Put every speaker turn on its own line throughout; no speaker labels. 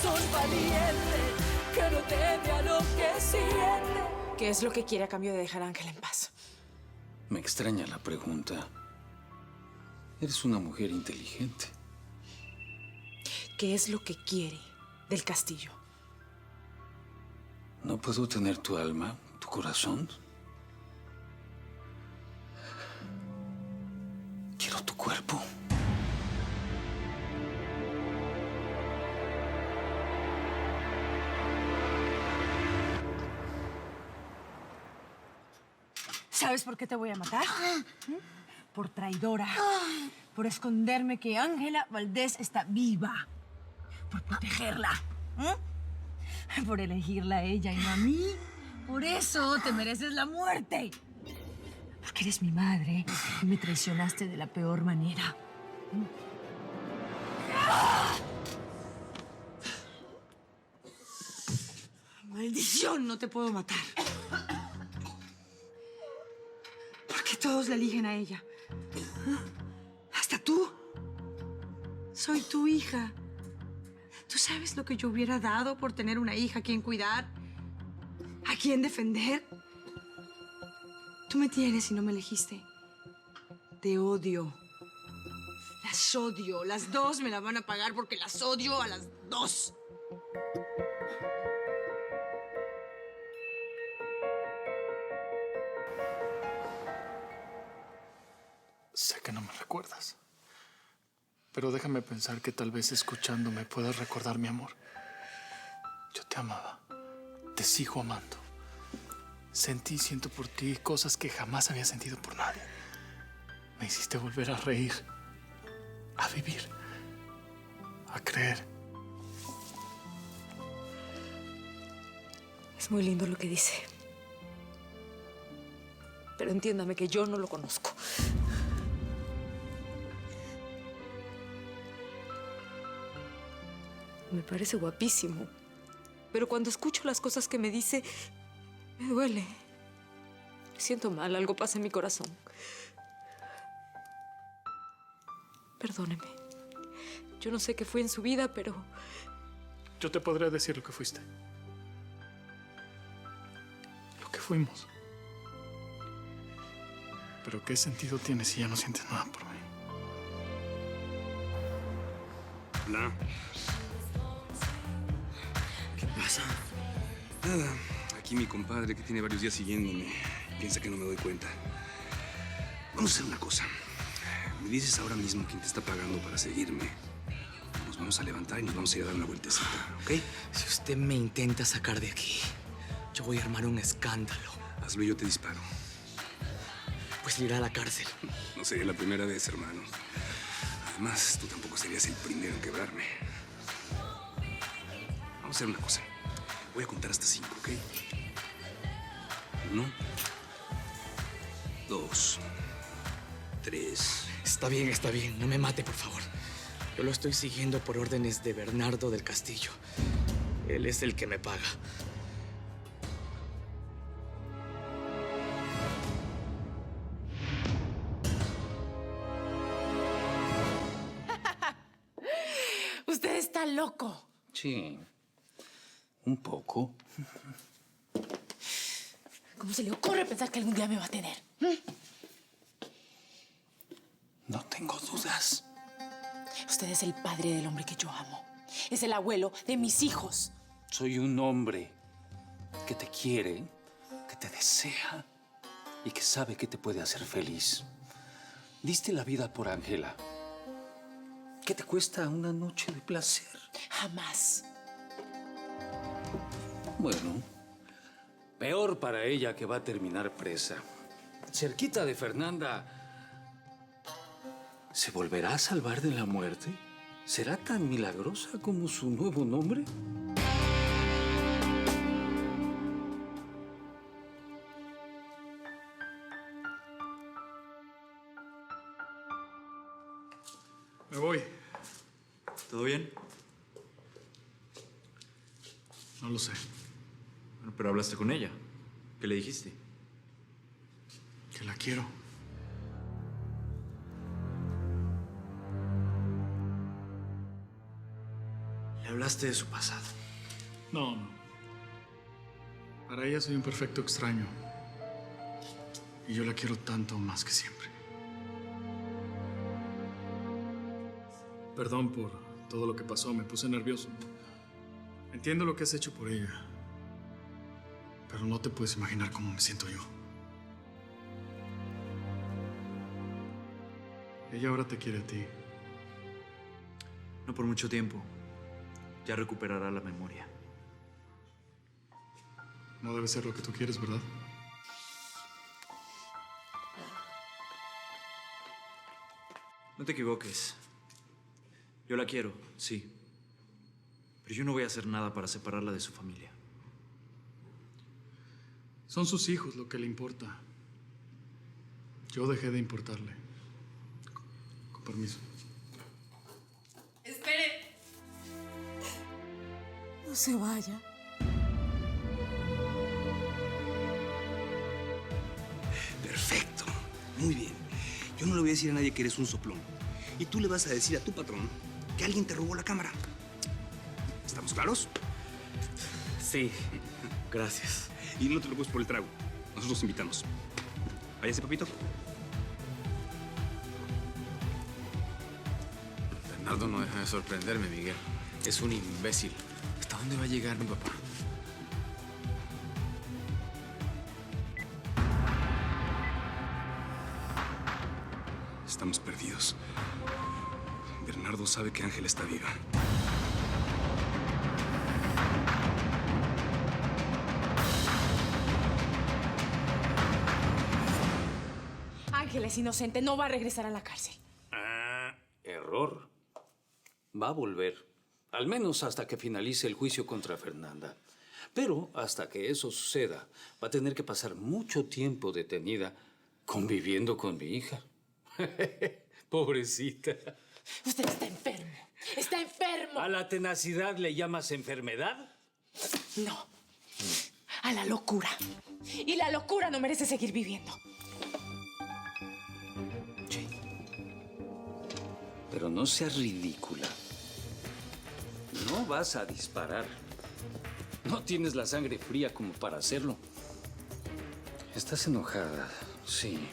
corazón valiente que no teme a lo que siente.
¿Qué es lo que quiere a cambio de dejar a Ángela en paz?
Me extraña la pregunta. Eres una mujer inteligente.
¿Qué es lo que quiere del castillo?
¿No puedo tener tu alma, tu corazón? Quiero tu cuerpo.
¿Sabes por qué te voy a matar? Por traidora. Por esconderme que Ángela Valdés está viva. Por protegerla. Por elegirla a ella y no a mí. Por eso te mereces la muerte. Porque eres mi madre y me traicionaste de la peor manera. ¡Maldición! No te puedo matar. ¿Por qué todos la eligen a ella? Hasta tú. Soy tu hija. ¿Tú sabes lo que yo hubiera dado por tener una hija a quien cuidar? ¿A quien defender? Tú me tienes y no me elegiste. Te odio. Las odio. Las dos me la van a pagar porque las odio a las dos.
Sé que no me recuerdas, pero déjame pensar que tal vez escuchándome puedas recordar mi amor. Yo te amaba, te sigo amando. Sentí y siento por ti cosas que jamás había sentido por nadie. Me hiciste volver a reír, a vivir, a creer.
Es muy lindo lo que dice. Pero entiéndame que yo no lo conozco. Me parece guapísimo. Pero cuando escucho las cosas que me dice, me duele. Me siento mal, algo pasa en mi corazón. Perdóneme. Yo no sé qué fue en su vida, pero...
Yo te podría decir lo que fuiste. Lo que fuimos. Pero ¿qué sentido tiene si ya no sientes nada por mí?
Hola. ¿Qué pasa? Nada. Aquí mi compadre, que tiene varios días siguiéndome, piensa que no me doy cuenta. Vamos a hacer una cosa. Me dices ahora mismo quién te está pagando para seguirme. Nos vamos a levantar y nos vamos a ir a dar una vueltecita, ¿ok?
Si usted me intenta sacar de aquí, yo voy a armar un escándalo.
Hazlo y yo te disparo.
Pues irá a la cárcel.
No sería la primera vez, hermano. Además, tú tampoco serías el primero en quebrarme. Vamos a hacer una cosa. Voy a contar hasta 5, ¿ok? 1, 2, 3.
Está bien. No me mate, por favor. Yo lo estoy siguiendo por órdenes de Bernardo del Castillo. Él es el que me paga.
Usted está loco.
Sí, un poco.
¿Cómo se le ocurre pensar que algún día me va a tener?
No tengo dudas.
Usted es el padre del hombre que yo amo. Es el abuelo de mis hijos.
Soy un hombre que te quiere, que te desea y que sabe que te puede hacer feliz. Diste la vida por Ángela. ¿Qué te cuesta una noche de placer?
Jamás.
Bueno, peor para ella que va a terminar presa. Cerquita de Fernanda. ¿Se volverá a salvar de la muerte? ¿Será tan milagrosa como su nuevo nombre?
Me voy.
¿Todo bien?
No lo sé.
Bueno, pero hablaste con ella. ¿Qué le dijiste?
Que la quiero.
hablaste de su pasado.
No, no. Para ella soy un perfecto extraño. Y yo la quiero tanto más que siempre. Perdón por todo lo que pasó, me puse nervioso. Entiendo lo que has hecho por ella. Pero no te puedes imaginar cómo me siento yo. Ella ahora te quiere a ti.
No por mucho tiempo. Ya recuperará la memoria.
No debe ser lo que tú quieres, ¿verdad?
No te equivoques. Yo la quiero, sí. Pero yo no voy a hacer nada para separarla de su familia.
Son sus hijos lo que le importa. Yo dejé de importarle. Con permiso.
¡Espere!
No se vaya.
Perfecto. Muy bien. Yo no le voy a decir a nadie que eres un soplón. Y tú le vas a decir a tu patrón que alguien te robó la cámara. ¿Estamos claros?
Sí, gracias.
Y no te preocupes por el trago. Nosotros invitamos. Váyase, papito.
Bernardo no deja de sorprenderme, Miguel. Es un imbécil. ¿Hasta dónde va a llegar mi papá?
Estamos perdidos. Bernardo sabe que Ángela está viva.
Ángela es inocente, no va a regresar a la cárcel.
Error. Va a volver. Al menos hasta que finalice el juicio contra Fernanda. Pero hasta que eso suceda, va a tener que pasar mucho tiempo detenida conviviendo con mi hija. Pobrecita.
Usted está enfermo. Está enfermo.
¿A la tenacidad le llamas enfermedad?
No. A la locura. Y la locura no merece seguir viviendo.
Sí. Pero no seas ridícula. No vas a disparar. No tienes la sangre fría como para hacerlo. Estás enojada, sí.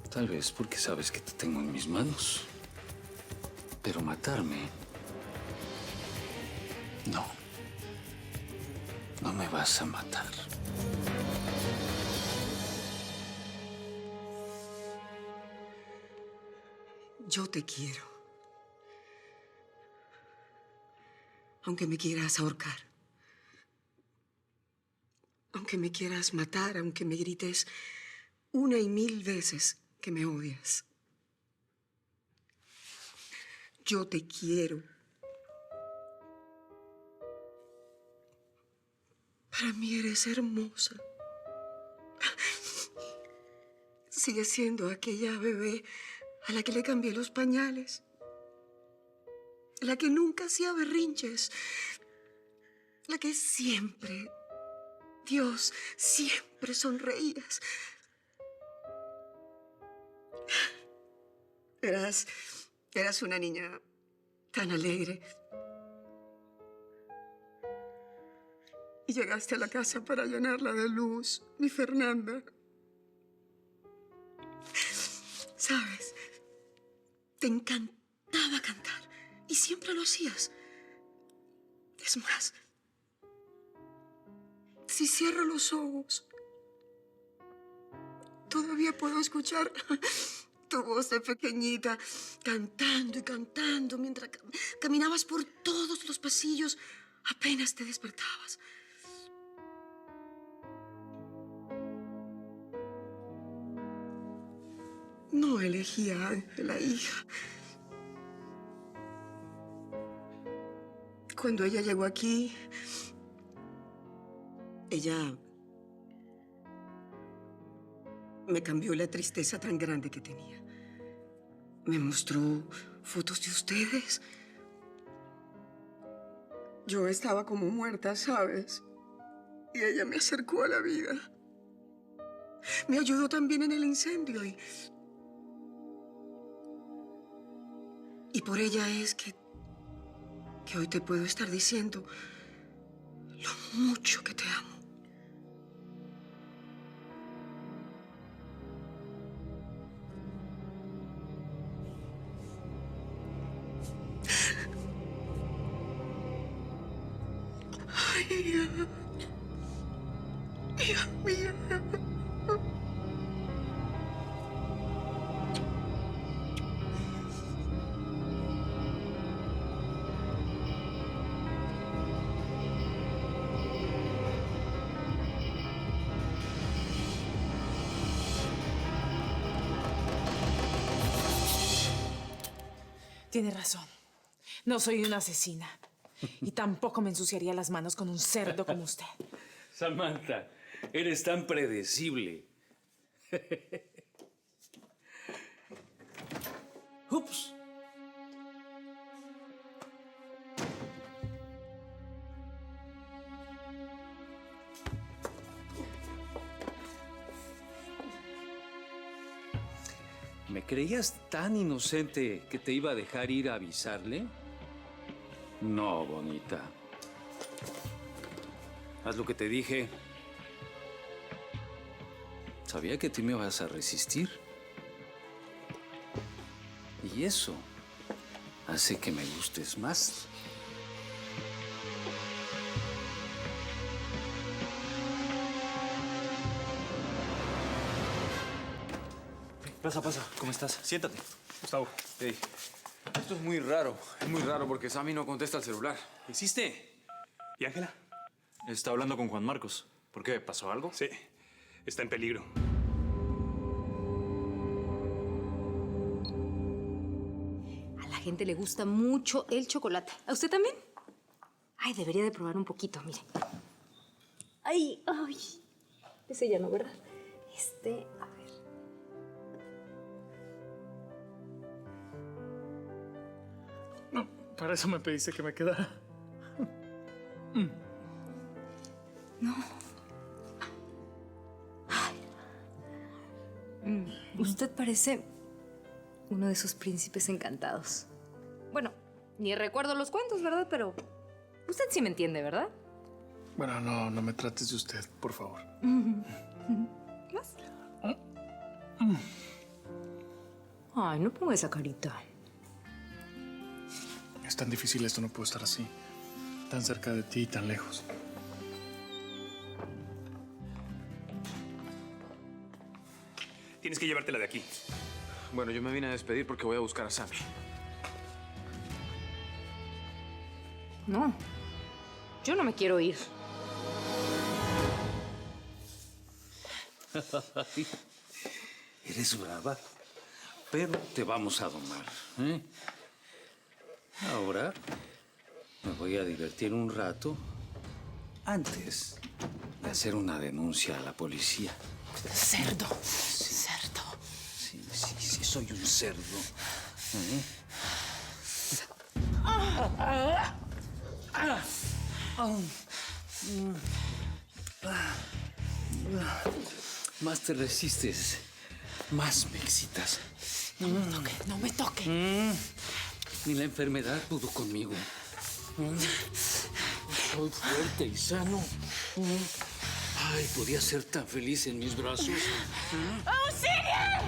Tal vez porque sabes que te tengo en mis manos. Pero matarme... No. No me vas a matar.
Yo te quiero. Aunque me quieras ahorcar. Aunque me quieras matar, aunque me grites 1 y 1000 veces que me odias. Yo te quiero. Para mí eres hermosa. Sigue siendo aquella bebé a la que le cambié los pañales. La que nunca hacía berrinches. La que siempre, Dios, siempre sonreías. Eras una niña tan alegre. Y llegaste a la casa para llenarla de luz, mi Fernanda. ¿Sabes? Te encantaba cantar. Y siempre lo hacías. Es más, si cierro los ojos, todavía puedo escuchar tu voz de pequeñita cantando y cantando mientras caminabas por todos los pasillos apenas te despertabas. No elegí a Ángela, hija. Cuando ella llegó aquí, ella me cambió la tristeza tan grande que tenía. Me mostró fotos de ustedes. Yo estaba como muerta, ¿sabes? Y ella me acercó a la vida. Me ayudó también en el incendio y... por ella es que que hoy te puedo estar diciendo lo mucho que te amo. Ay, hija mía.
Tiene razón. No soy una asesina. Y tampoco me ensuciaría las manos con un cerdo como usted.
Samantha, eres tan predecible. Ups. ¿Me creías tan inocente que te iba a dejar ir a avisarle? No, bonita. Haz lo que te dije. Sabía que tú me ibas a resistir. Y eso hace que me gustes más.
Pasa, pasa. ¿Cómo estás? Siéntate.
Gustavo.
Hey, esto es muy raro porque Sammy no contesta el celular.
¿Qué hiciste?
¿Y Ángela?
Está hablando con Juan Marcos. ¿Por qué? ¿Pasó algo?
Sí, está en peligro.
A la gente le gusta mucho el chocolate. ¿A usted también? Ay, debería de probar un poquito, mire. Ay, ay. Ese ya no, ¿verdad? A ver.
No, para eso me pediste que me quedara.
Usted parece uno de esos príncipes encantados. Bueno, ni recuerdo los cuentos, ¿verdad? Pero usted sí me entiende, ¿verdad?
Bueno, no me trates de usted, por favor.
¿Más? Ay, no ponga esa carita.
Es tan difícil esto, no puedo estar así. Tan cerca de ti y tan lejos.
Tienes que llevártela de aquí.
Bueno, yo me vine a despedir porque voy a buscar a Sammy.
No, yo no me quiero ir.
Eres brava, pero te vamos a domar, ¿eh? Ahora me voy a divertir un rato antes de hacer una denuncia a la policía.
Cerdo. Cerdo.
Sí, soy un cerdo. ¿Eh? Más te resistes, más me excitas.
No me toque, no me toque.
Ni la enfermedad pudo conmigo. Soy fuerte y sano. Ay, podía ser tan feliz en mis brazos.
¡Auxilio!